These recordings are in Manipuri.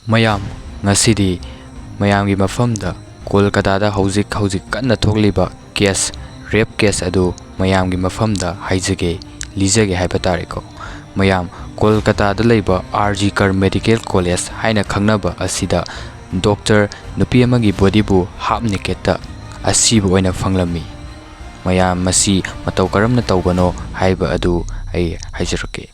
mayam ngasidi mayamgi mafamda kolkata hojik kanna thokliba case rape case adu mayamgi mafamda haijage lijage haiba tareko mayam kolkata da leiba RG Kar Medical College haina khangnaba asida doctor nupi amagi body bu hapniketa asibu oina fanglami mayam masi matou karmna tawbano haiba adu ai haijarake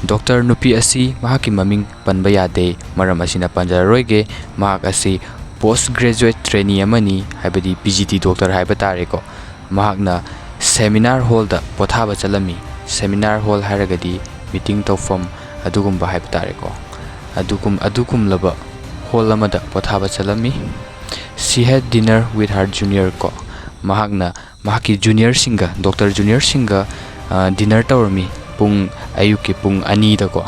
Doctor nupi asi mahaki maming panba yade maram asina panjararoige mahak asi postgraduate trainee amani haibadi PGT doctor haiba tareko mahakna seminar hall da pothaba chalami seminar hall haragadi meeting tawfam adugumba haiba tareko adukum laba hall amada pothaba chalami she had dinner with her junior ko mahakna mahaki junior singa doctor junior singa dinner tawrami pung ayuki pung ani da ko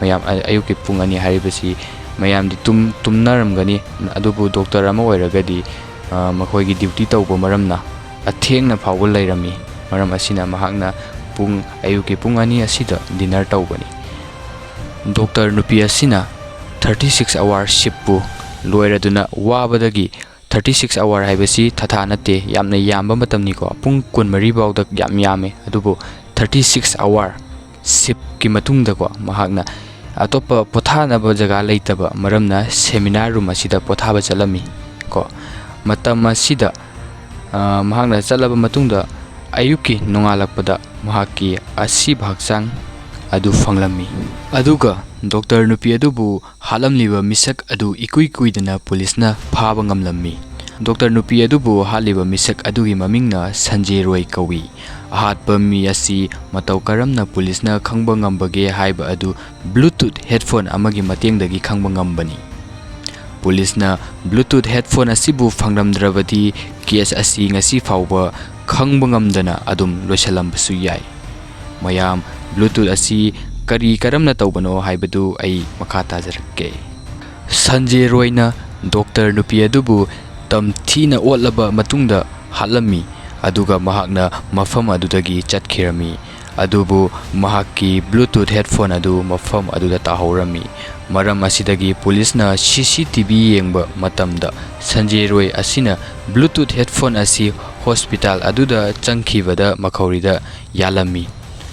mayam ayuki pung ani haribasi mayam di tumnaram gani adubu doctor ama oiragadi makhoi gi duty tawbo maramna athengna phawul lairami maram asina mahakna pung ayuki pung ani asida dinner tawbani doctor nupi asina 36 hour shift pu loiraduna wabadagi 36 hour haibasi thatha nate yamna yamba matamni ko pung 13 bawda yame adubu 36 hour sip ki matungda ko mahakna atopa pothana ba jaga leitaba maramna seminar room asida pothaba chalami ko matam asida mahakna chalaba matungda ayuki nongalakpada mahaki asib haksang adu fanglami aduga doctor nupi adubu halamliba misak adu ikuidana police phaba ngamlammi doctor nupi adubu haliba misak adugi mamingna Sanjay Roy kawi ahatpa mi asi matou karmna police na khangba ngambage haiba adu bluetooth headphone amagi matengdagi khangba ngambani police na bluetooth headphone asibu phangramdrabadi case asi ngasi fawba khangba ngamdana adum loisalambasu yai mayam bluetooth asi kari karamna tawbano haibadu ai makha tajarakke Sanjay Roy na doctor nupi adubu tamthina otlaba matungda halami aduga mahakna mafam adudagi chatkirami adubu mahaki bluetooth headphone adu mafam aduda tahorami maram asidagi police na CCTV yengba matamda Sanjay Roy asina bluetooth headphone asi hospital aduda changkhibada makhaurida yalami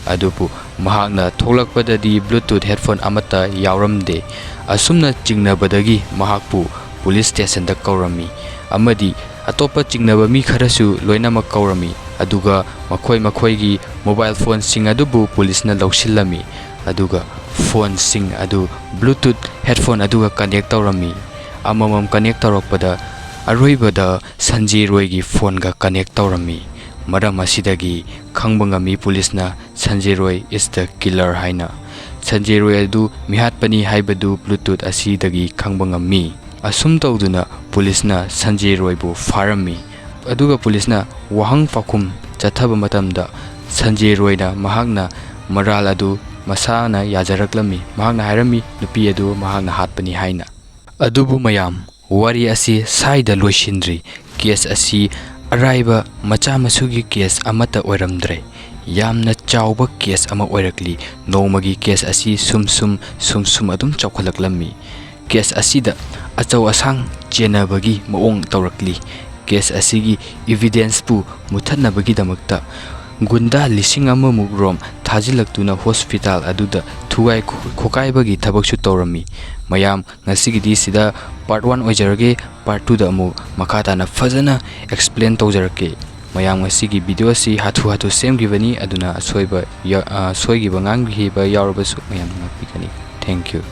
adubu mahakna tholakpadadi bluetooth headphone amata yawramde asumna chingnabadagi mahakpu police station da kaurami amadi atopa chingnaba mi kharasu loinamak kaurami aduga makhoi gi mobile phone sing adubu police na lawsillami aduga phone sing adu bluetooth headphone aduga connect tawrami amamam connect tawrakpada aroibada Sanjay Roy gi phone ga connect tawrami maram asidagi khangbangami police na Sanjay Roy is the killer haina Sanjay Roy adu mihatpani haibadu bluetooth asidagi khangbangami asum tawduna police na Sanjay Roy bu farami aduga police na wahang pakum chathaba matamda Sanjay Roy na mahakna maral adu masana yajaraklami mahakna hairami nupi adu mahakna hatpani haina adubu mayam wari asi saida loisindri case asi araiba macha masugi case amata oiramdre yamna chawba case ama oirakli nomagi case asi sum adum chawkhalaklammi case asida achaw asang chenabagi maong tawrakli case asigi evidence pu muthanabagi damakta gunda lising amamuk rom thajilaktuna hospital aduda thugai khokaibagi thabaksu tawrami mayam ngasigidi sida part 1 oijarage part 2 da amu makata na fazana explain tawjarake mayam ngasigi video si hathu semgibani aduna soiba soigiba ngang hiba yaurbasu mayam ngapikani thank you